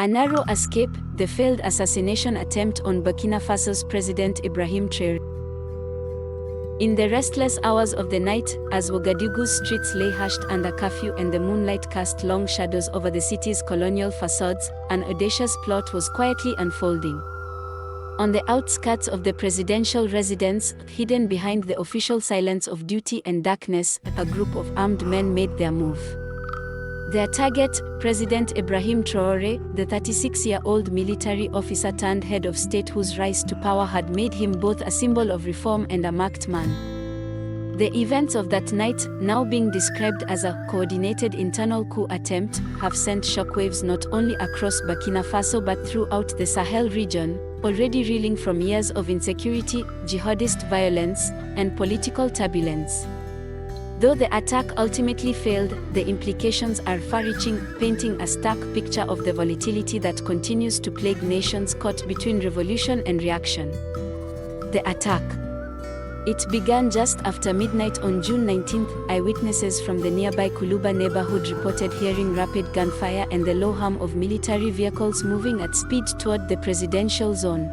A narrow escape, the failed assassination attempt on Burkina Faso's President Ibrahim Traoré. In the restless hours of the night, as Ouagadougou's streets lay hushed under curfew and the moonlight cast long shadows over the city's colonial facades, an audacious plot was quietly unfolding. On the outskirts of the presidential residence, hidden behind the official silence of duty and darkness, a group of armed men made their move. Their target, President Ibrahim Traoré, the 36-year-old military officer turned head of state whose rise to power had made him both a symbol of reform and a marked man. The events of that night, now being described as a coordinated internal coup attempt, have sent shockwaves not only across Burkina Faso but throughout the Sahel region, already reeling from years of insecurity, jihadist violence, and political turbulence. Though the attack ultimately failed, the implications are far-reaching, painting a stark picture of the volatility that continues to plague nations caught between revolution and reaction. The attack. It began just after midnight on June 19. Eyewitnesses from the nearby Kuluba neighborhood reported hearing rapid gunfire and the low hum of military vehicles moving at speed toward the presidential zone.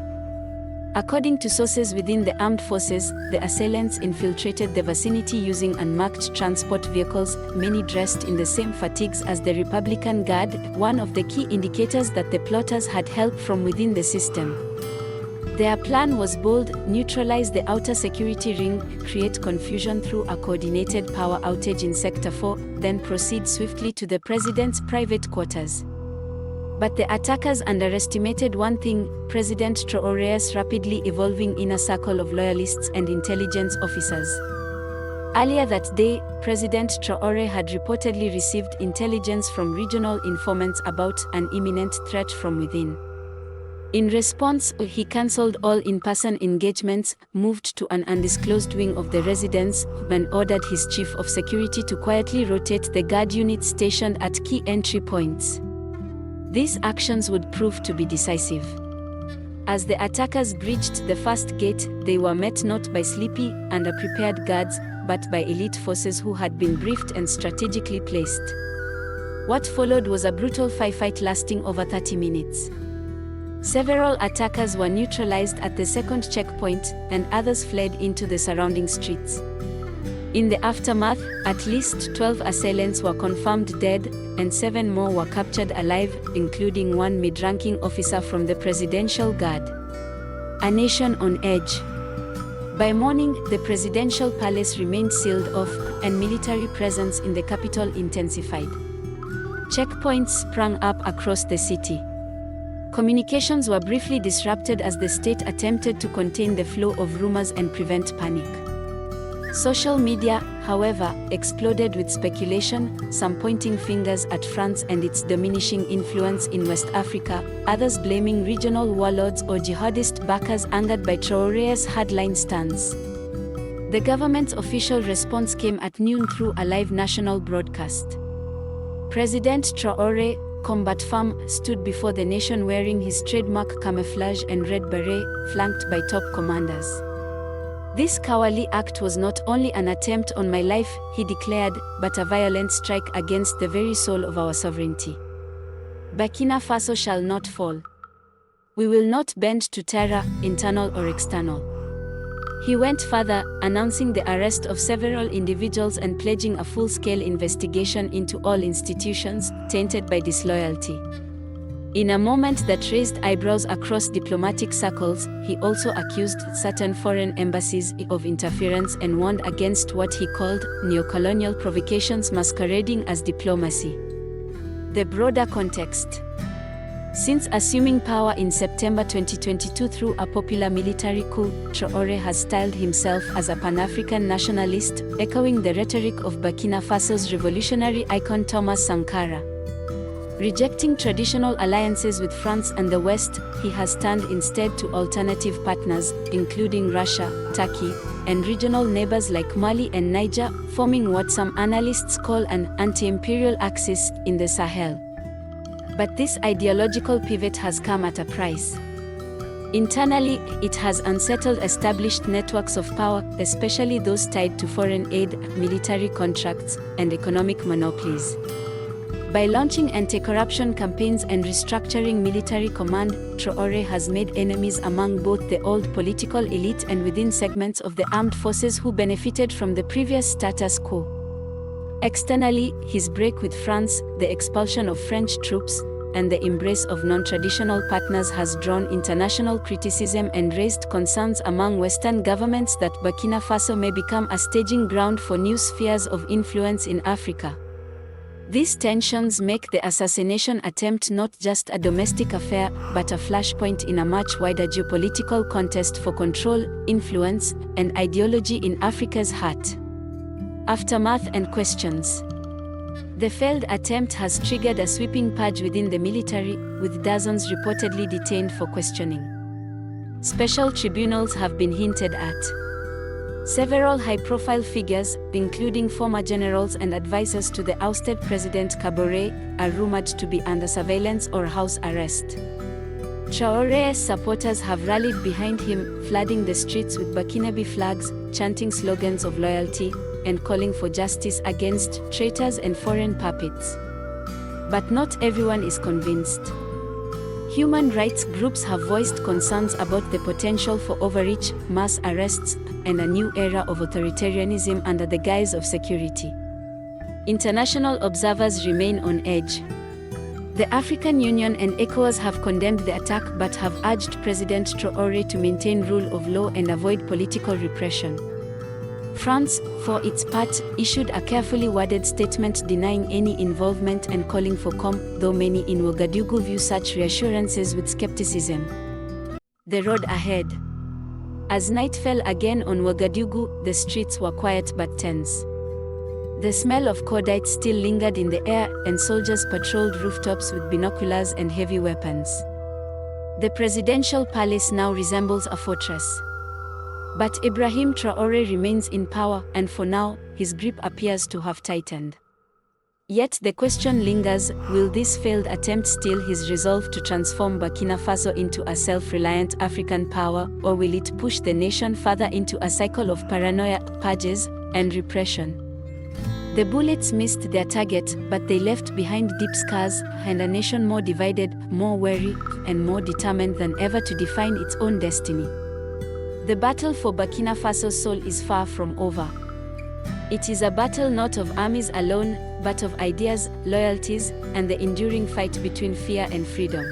According to sources within the armed forces, the assailants infiltrated the vicinity using unmarked transport vehicles, many dressed in the same fatigues as the Republican Guard, one of the key indicators that the plotters had help from within the system. Their plan was bold: neutralize the outer security ring, create confusion through a coordinated power outage in Sector 4, then proceed swiftly to the president's private quarters. But the attackers underestimated one thing: President Traoré's rapidly evolving inner circle of loyalists and intelligence officers. Earlier that day, President Traoré had reportedly received intelligence from regional informants about an imminent threat from within. In response, he cancelled all in-person engagements, moved to an undisclosed wing of the residence, and ordered his chief of security to quietly rotate the guard units stationed at key entry points. These actions would prove to be decisive. As the attackers breached the first gate, they were met not by sleepy, underprepared guards, but by elite forces who had been briefed and strategically placed. What followed was a brutal firefight lasting over 30 minutes. Several attackers were neutralized at the second checkpoint, and others fled into the surrounding streets. In the aftermath, at least 12 assailants were confirmed dead, and 7 more were captured alive, including one mid-ranking officer from the Presidential Guard. A nation on edge. By morning, the presidential palace remained sealed off, and military presence in the capital intensified. Checkpoints sprang up across the city. Communications were briefly disrupted as the state attempted to contain the flow of rumors and prevent panic. Social media, however, exploded with speculation, some pointing fingers at France and its diminishing influence in West Africa, others blaming regional warlords or jihadist backers angered by Traoré's hardline stance. The government's official response came at noon through a live national broadcast. President Traoré, combat firm, stood before the nation wearing his trademark camouflage and red beret, flanked by top commanders. This cowardly act was not only an attempt on my life, he declared, but a violent strike against the very soul of our sovereignty. Burkina Faso shall not fall. We will not bend to terror, internal or external. He went further, announcing the arrest of several individuals and pledging a full-scale investigation into all institutions tainted by disloyalty. In a moment that raised eyebrows across diplomatic circles, he also accused certain foreign embassies of interference and warned against what he called neocolonial provocations masquerading as diplomacy. The broader context. Since assuming power in September 2022 through a popular military coup, Traoré has styled himself as a Pan-African nationalist, echoing the rhetoric of Burkina Faso's revolutionary icon Thomas Sankara. Rejecting traditional alliances with France and the West, he has turned instead to alternative partners, including Russia, Turkey, and regional neighbors like Mali and Niger, forming what some analysts call an anti-imperial axis in the Sahel. But this ideological pivot has come at a price. Internally, it has unsettled established networks of power, especially those tied to foreign aid, military contracts, and economic monopolies. By launching anti-corruption campaigns and restructuring military command, Traoré has made enemies among both the old political elite and within segments of the armed forces who benefited from the previous status quo. Externally, his break with France, the expulsion of French troops, and the embrace of non-traditional partners has drawn international criticism and raised concerns among Western governments that Burkina Faso may become a staging ground for new spheres of influence in Africa. These tensions make the assassination attempt not just a domestic affair, but a flashpoint in a much wider geopolitical contest for control, influence, and ideology in Africa's heart. Aftermath and questions. The failed attempt has triggered a sweeping purge within the military, with dozens reportedly detained for questioning. Special tribunals have been hinted at. Several high-profile figures, including former generals and advisors to the ousted President Traoré, are rumored to be under surveillance or house arrest. Traoré's supporters have rallied behind him, flooding the streets with Burkinabe flags, chanting slogans of loyalty, and calling for justice against traitors and foreign puppets. But not everyone is convinced. Human rights groups have voiced concerns about the potential for overreach, mass arrests, and a new era of authoritarianism under the guise of security. International observers remain on edge. The African Union and ECOWAS have condemned the attack but have urged President Traoré to maintain rule of law and avoid political repression. France, for its part, issued a carefully worded statement denying any involvement and calling for calm, though many in Ouagadougou view such reassurances with skepticism. The road ahead. As night fell again on Ouagadougou, the streets were quiet but tense. The smell of cordite still lingered in the air, and soldiers patrolled rooftops with binoculars and heavy weapons. The presidential palace now resembles a fortress. But Ibrahim Traoré remains in power, and for now, his grip appears to have tightened. Yet the question lingers, will this failed attempt steal his resolve to transform Burkina Faso into a self-reliant African power, or will it push the nation further into a cycle of paranoia, purges, and repression? The bullets missed their target, but they left behind deep scars, and a nation more divided, more wary, and more determined than ever to define its own destiny. The battle for Burkina Faso's soul is far from over. It is a battle not of armies alone, but of ideas, loyalties, and the enduring fight between fear and freedom.